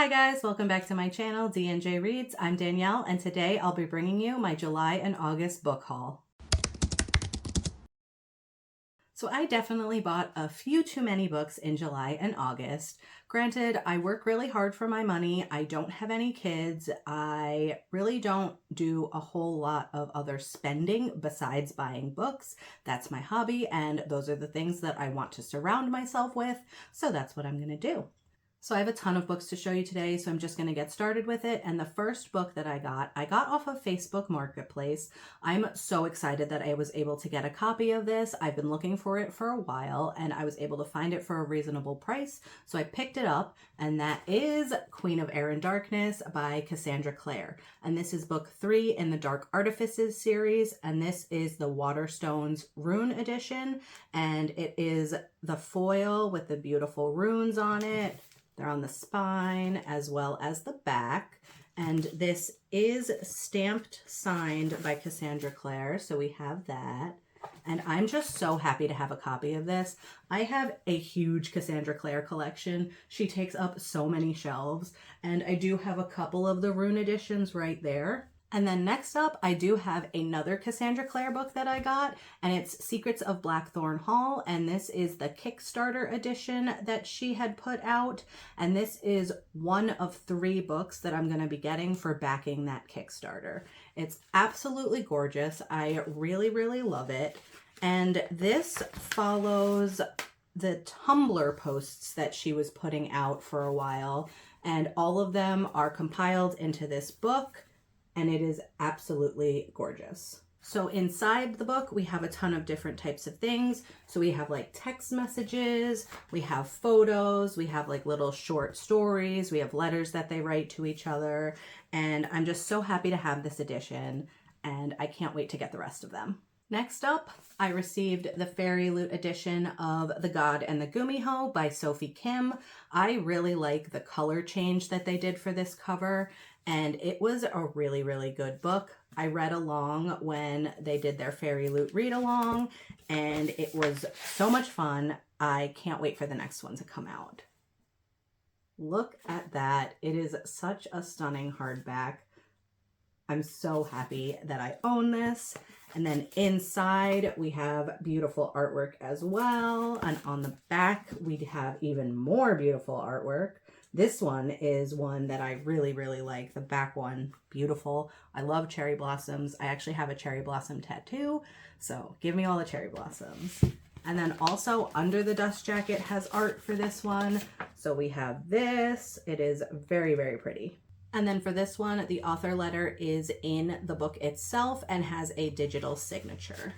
Hi guys, welcome back to my channel, D&J Reads. I'm Danielle, and today I'll be bringing you my July and August book haul. So I definitely bought a few too many books in July and August. Granted, I work really hard for my money. I don't have any kids. I really don't do a whole lot of other spending besides buying books. That's my hobby, and those are the things that I want to surround myself with, so that's what I'm going to do. So I have a ton of books to show you today, so I'm just going to get started with it. And the first book that I got off of Facebook Marketplace. I'm so excited that I was able to get a copy of this. I've been looking for it for a while, and I was able to find it for a reasonable price. So I picked it up, and that is Queen of Air and Darkness by Cassandra Clare. And this is book 3 in the Dark Artifices series, and this is the Waterstones Rune Edition. And it is the foil with the beautiful runes on it. They're on the spine as well as the back. And this is stamped, signed by Cassandra Clare. So we have that. And I'm just so happy to have a copy of this. I have a huge Cassandra Clare collection. She takes up so many shelves. And I do have a couple of the Rune editions right there. And then next up, I do have another Cassandra Clare book that I got, and it's Secrets of Blackthorn Hall, and this is the Kickstarter edition that she had put out, and this is one of 3 books that I'm going to be getting for backing that Kickstarter. It's absolutely gorgeous. I really, really love it, and this follows the Tumblr posts that she was putting out for a while, and all of them are compiled into this book. And it is absolutely gorgeous. So inside the book, we have a ton of different types of things. So we have like text messages, we have photos, we have like little short stories, we have letters that they write to each other. And I'm just so happy to have this edition, and I can't wait to get the rest of them. Next up, I received the FairyLoot edition of The God and the Gumiho by Sophie Kim. I really like the color change that they did for this cover, and it was a really, really good book. I read along when they did their FairyLoot read-along, and it was so much fun. I can't wait for the next one to come out. Look at that. It is such a stunning hardback. I'm so happy that I own this. And then inside we have beautiful artwork as well. And on the back we have even more beautiful artwork. This one is one that I really, really like. The back one, beautiful. I love cherry blossoms. I actually have a cherry blossom tattoo. So give me all the cherry blossoms. And then also under the dust jacket has art for this one. So we have this. It is very, very pretty. And then for this one, the author letter is in the book itself and has a digital signature.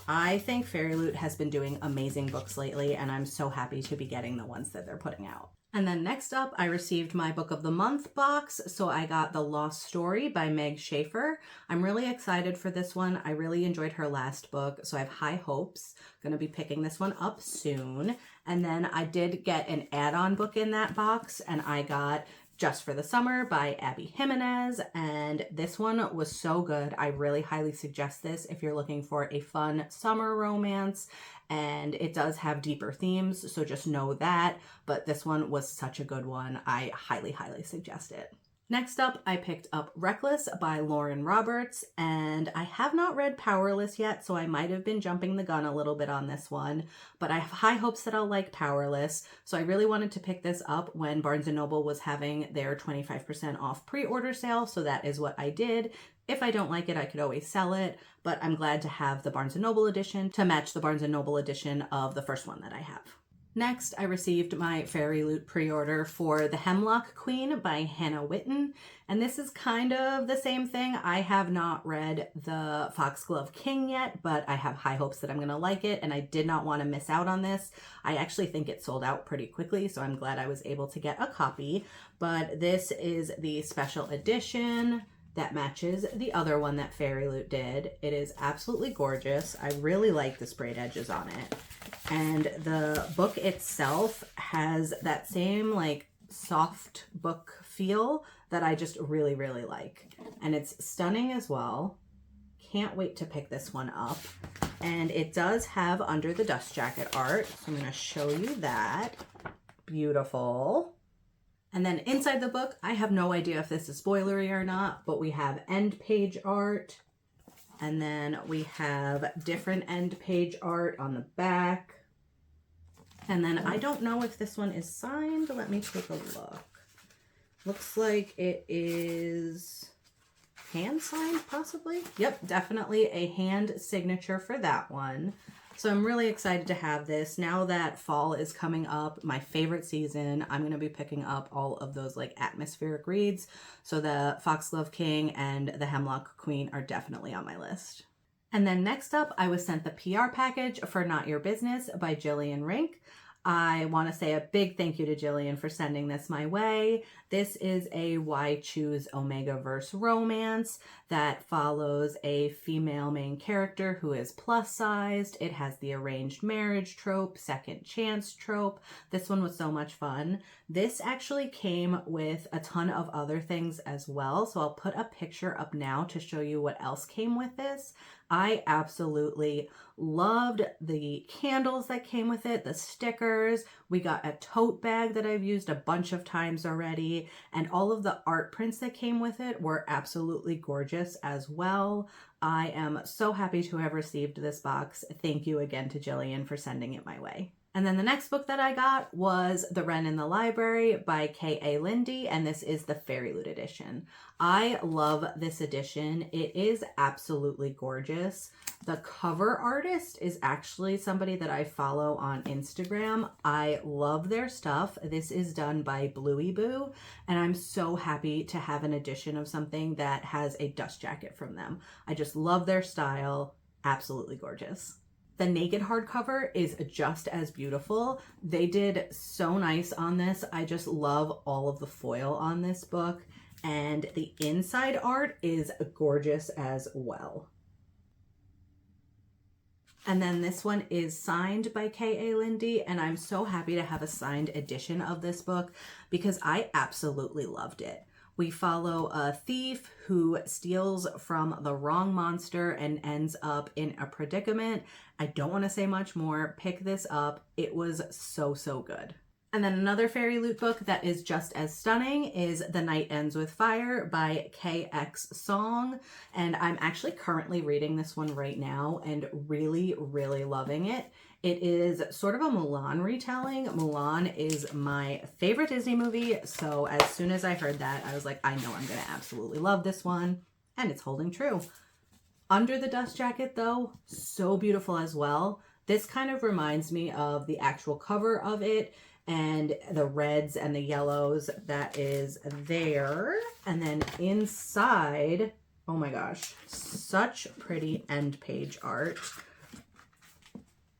I think FairyLoot has been doing amazing books lately, and I'm so happy to be getting the ones that they're putting out. And then next up, I received my Book of the Month box. So I got The Lost Story by Meg Shaffer. I'm really excited for this one. I really enjoyed her last book, so I have high hopes. I'm going to be picking this one up soon. And then I did get an add-on book in that box, and I got Just for the Summer by Abby Jimenez, and this one was so good. I really highly suggest this if you're looking for a fun summer romance, and it does have deeper themes, so just know that, but this one was such a good one. I highly, highly suggest it. Next up, I picked up Reckless by Lauren Roberts, and I have not read Powerless yet, so I might have been jumping the gun a little bit on this one, but I have high hopes that I'll like Powerless, so I really wanted to pick this up when Barnes & Noble was having their 25% off pre-order sale, so that is what I did. If I don't like it, I could always sell it, but I'm glad to have the Barnes & Noble edition to match the Barnes & Noble edition of the first one that I have. Next, I received my FairyLoot pre-order for The Hemlock Queen by Hannah Witten, and this is kind of the same thing. I have not read The Foxglove King yet, but I have high hopes that I'm going to like it, and I did not want to miss out on this. I actually think it sold out pretty quickly, so I'm glad I was able to get a copy, but this is the special edition that matches the other one that FairyLoot did. It is absolutely gorgeous. I really like the sprayed edges on it. And the book itself has that same like soft book feel that I just really, really like. And it's stunning as well. Can't wait to pick this one up. And it does have under the dust jacket art. So I'm going to show you that. Beautiful. And then inside the book, I have no idea if this is spoilery or not, but we have end page art. And then we have different end page art on the back. And then I don't know if this one is signed. Let me take a look. Looks like it is hand signed, possibly. Yep, definitely a hand signature for that one. So I'm really excited to have this. Now that fall is coming up, my favorite season, I'm going to be picking up all of those like atmospheric reads. So the Foxglove King and the Hemlock Queen are definitely on my list. And then next up, I was sent the PR package for Not Your Business by Jillian Rink. I want to say a big thank you to Jillian for sending this my way. This is a Why Choose Omega-verse romance that follows a female main character who is plus-sized. It has the arranged marriage trope, second chance trope. This one was so much fun. This actually came with a ton of other things as well, so I'll put a picture up now to show you what else came with this. I absolutely loved the candles that came with it, the stickers. We got a tote bag that I've used a bunch of times already, and all of the art prints that came with it were absolutely gorgeous as well. I am so happy to have received this box. Thank you again to Jillian for sending it my way. And then the next book that I got was The Wren in the Library by K.A. Linde, and this is the FairyLoot edition. I love this edition. It is absolutely gorgeous. The cover artist is actually somebody that I follow on Instagram. I love their stuff. This is done by Bluey Boo, and I'm so happy to have an edition of something that has a dust jacket from them. I just love their style. Absolutely gorgeous. The naked hardcover is just as beautiful. They did so nice on this. I just love all of the foil on this book, and the inside art is gorgeous as well. And then this one is signed by K.A. Linde, and I'm so happy to have a signed edition of this book because I absolutely loved it. We follow a thief who steals from the wrong monster and ends up in a predicament. I don't want to say much more. Pick this up. It was so, so good. And then another FairyLoot book that is just as stunning is The Night Ends with Fire by KX Song. And I'm actually currently reading this one right now and really, really loving it. It is sort of a Mulan retelling. Mulan is my favorite Disney movie, so as soon as I heard that, I was like, I know I'm going to absolutely love this one, and it's holding true. Under the Dust Jacket, though, so beautiful as well. This kind of reminds me of the actual cover of it, and the reds and the yellows that is there. And then inside, oh my gosh, such pretty end page art.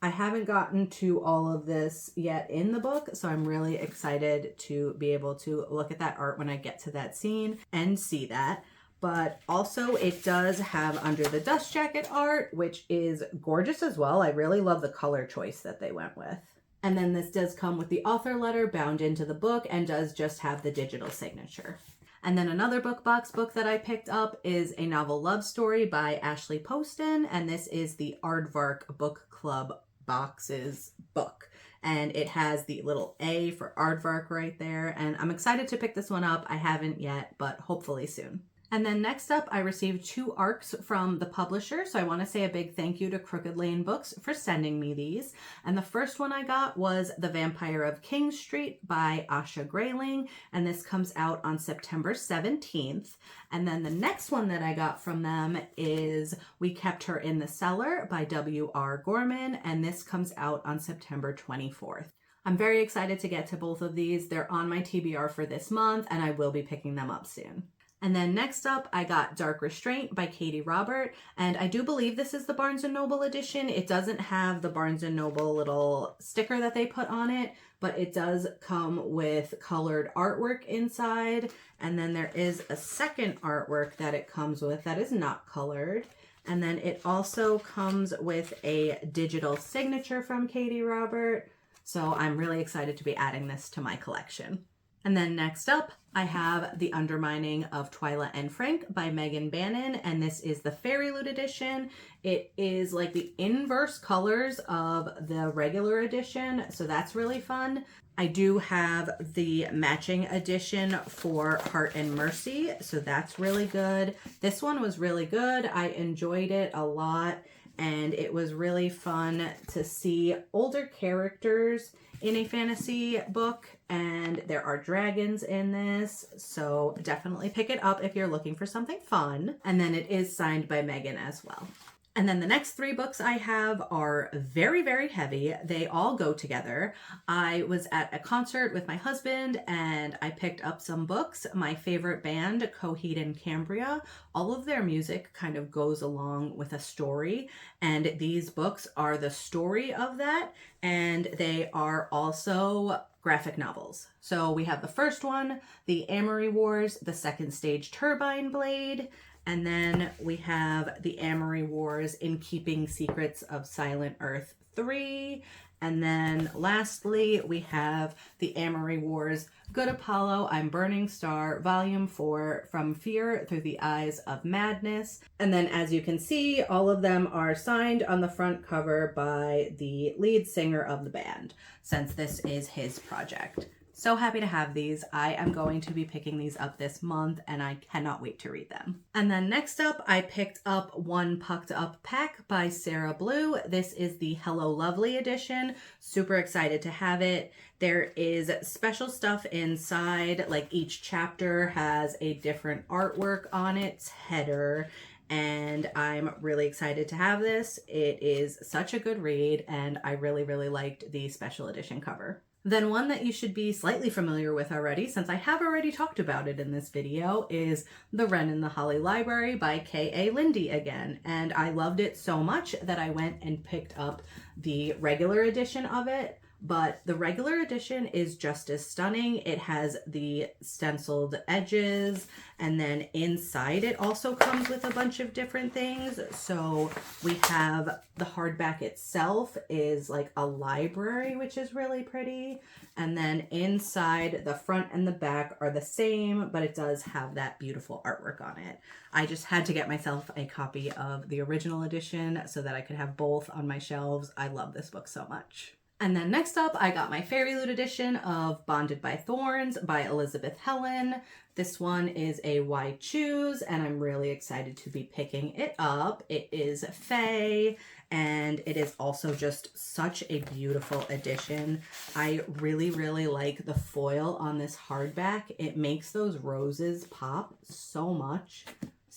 I haven't gotten to all of this yet in the book, so I'm really excited to be able to look at that art when I get to that scene and see that. But also it does have Under the Dust Jacket art, which is gorgeous as well. I really love the color choice that they went with. And then this does come with the author letter bound into the book and does just have the digital signature. And then another book box book that I picked up is a novel love story by Ashley Poston, and this is the Aardvark Book Club boxes book, and it has the little A for Aardvark right there, and I'm excited to pick this one up. I haven't yet, but hopefully soon. And then next up, I received 2 ARCs from the publisher, so I want to say a big thank you to Crooked Lane Books for sending me these. And the first one I got was The Vampire of King Street by Asha Greyling, and this comes out on September 17th. And then the next one that I got from them is We Kept Her in the Cellar by W.R. Gorman, and this comes out on September 24th. I'm very excited to get to both of these. They're on my TBR for this month, and I will be picking them up soon. And then next up, I got Dark Restraint by Katee Robert, and I do believe this is the Barnes & Noble edition. It doesn't have the Barnes & Noble little sticker that they put on it, but it does come with colored artwork inside, and then there is a second artwork that it comes with that is not colored. And then it also comes with a digital signature from Katee Robert, so I'm really excited to be adding this to my collection. And then next up, I have The Undermining of Twyla and Frank by Megan Bannen, and this is the FairyLoot edition. It is like the inverse colors of the regular edition, so that's really fun. I do have the matching edition for Heart and Mercy, so that's really good. This one was really good. I enjoyed it a lot, and it was really fun to see older characters in a fantasy book, and there are dragons in this, so definitely pick it up if you're looking for something fun. And then it is signed by Megan as well. And then the next 3 books I have are very, very heavy. They all go together. I was at a concert with my husband and I picked up some books. My favorite band, Coheed and Cambria, all of their music kind of goes along with a story. And these books are the story of that. And they are also graphic novels. So we have the first one, The Amory Wars, the second stage Turbine Blade. And then we have the Amory Wars in Keeping Secrets of Silent Earth 3. And then lastly, we have the Amory Wars Good Apollo, I'm Burning Star, Volume 4, From Fear Through the Eyes of Madness. And then as you can see, all of them are signed on the front cover by the lead singer of the band, since this is his project. So happy to have these. I am going to be picking these up this month and I cannot wait to read them. And then next up, I picked up One Pucked Up Pack by Sarah Blue. This is the Hello Lovely edition. Super excited to have it. There is special stuff inside, like each chapter has a different artwork on its header. And I'm really excited to have this. It is such a good read and I really, really liked the special edition cover. Then one that you should be slightly familiar with already, since I have already talked about it in this video, is The Wren in the Holly Library by K.A. Linde again. And I loved it so much that I went and picked up the regular edition of it. But the regular edition is just as stunning. It has the stenciled edges, and then inside it also comes with a bunch of different things. So we have the hardback itself is like a library, which is really pretty. And then inside, the front and the back are the same, but it does have that beautiful artwork on it. I just had to get myself a copy of the original edition so that I could have both on my shelves. I love this book so much. And then next up, I got my FairyLoot edition of Bonded by Thorns by Elizabeth Helen. This one is a Why Choose, and I'm really excited to be picking it up. It is Fae, and it is also just such a beautiful edition. I really, really like the foil on this hardback. It makes those roses pop so much.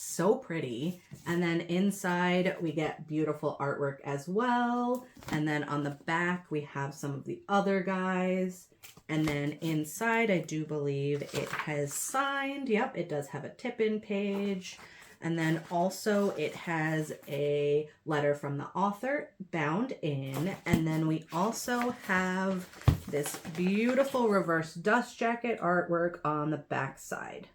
So pretty. And then inside we get beautiful artwork as well. And then on the back we have some of the other guys. And then inside I do believe it has signed. Yep, it does have a tip-in page. And then also it has a letter from the author bound in. And then we also have this beautiful reverse dust jacket artwork on the back side.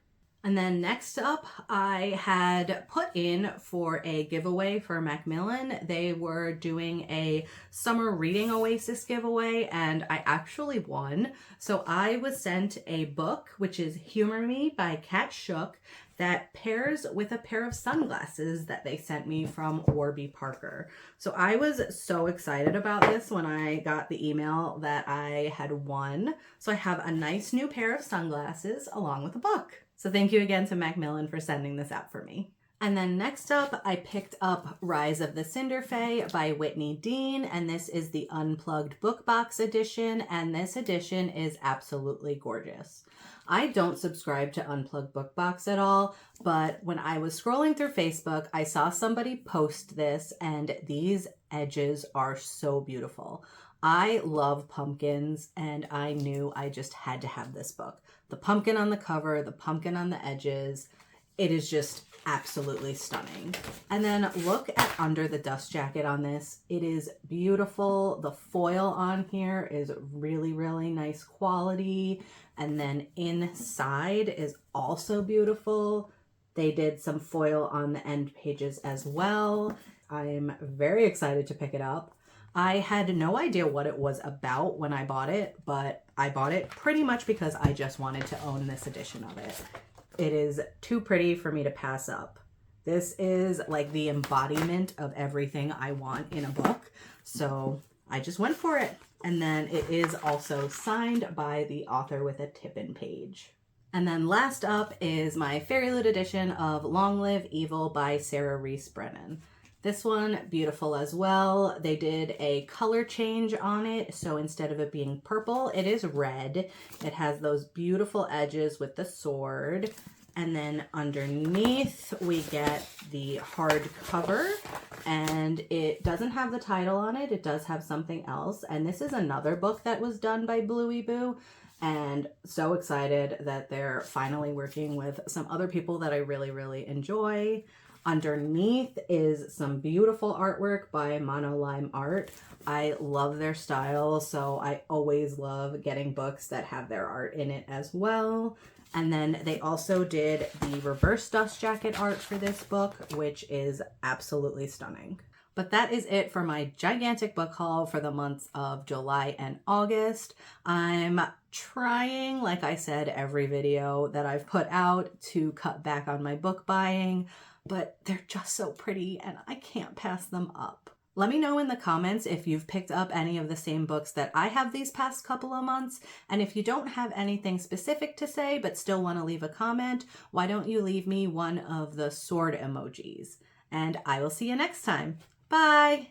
And then next up, I had put in for a giveaway for Macmillan. They were doing a summer reading oasis giveaway and I actually won. So I was sent a book, which is Humor Me by Kat Shook, that pairs with a pair of sunglasses that they sent me from Warby Parker. So I was so excited about this when I got the email that I had won. So I have a nice new pair of sunglasses along with a book. So thank you again to Macmillan for sending this out for me. And then next up, I picked up Rise of the Cinder Fae by Whitney Dean, and this is the Unplugged Book Box edition, and this edition is absolutely gorgeous. I don't subscribe to Unplugged Book Box at all, but when I was scrolling through Facebook, I saw somebody post this, and these edges are so beautiful. I love pumpkins, and I knew I just had to have this book. The pumpkin on the cover, the pumpkin on the edges, it is just absolutely stunning. And then look at under the dust jacket on this. It is beautiful. The foil on here is really, really nice quality. And then inside is also beautiful. They did some foil on the end pages as well. I'm very excited to pick it up. I had no idea what it was about when I bought it, but I bought it pretty much because I just wanted to own this edition of it. It is too pretty for me to pass up. This is like the embodiment of everything I want in a book, so I just went for it. And then it is also signed by the author with a tip-in page. And then last up is my FairyLoot edition of Long Live Evil by Sarah Reese Brennan. This one, beautiful as well. They did a color change on it, so instead of it being purple, it is red. It has those beautiful edges with the sword. And then underneath, we get the hardcover, and it doesn't have the title on it. It does have something else. And this is another book that was done by Bluey Boo. And so excited that they're finally working with some other people that I really, really enjoy. Underneath is some beautiful artwork by Monolime Art. I love their style, so I always love getting books that have their art in it as well. And then they also did the reverse dust jacket art for this book, which is absolutely stunning. But that is it for my gigantic book haul for the months of July and August. I'm trying, like I said, every video that I've put out to cut back on my book buying, but they're just so pretty and I can't pass them up. Let me know in the comments if you've picked up any of the same books that I have these past couple of months. And if you don't have anything specific to say but still want to leave a comment, why don't you leave me one of the sword emojis? And I will see you next time. Bye!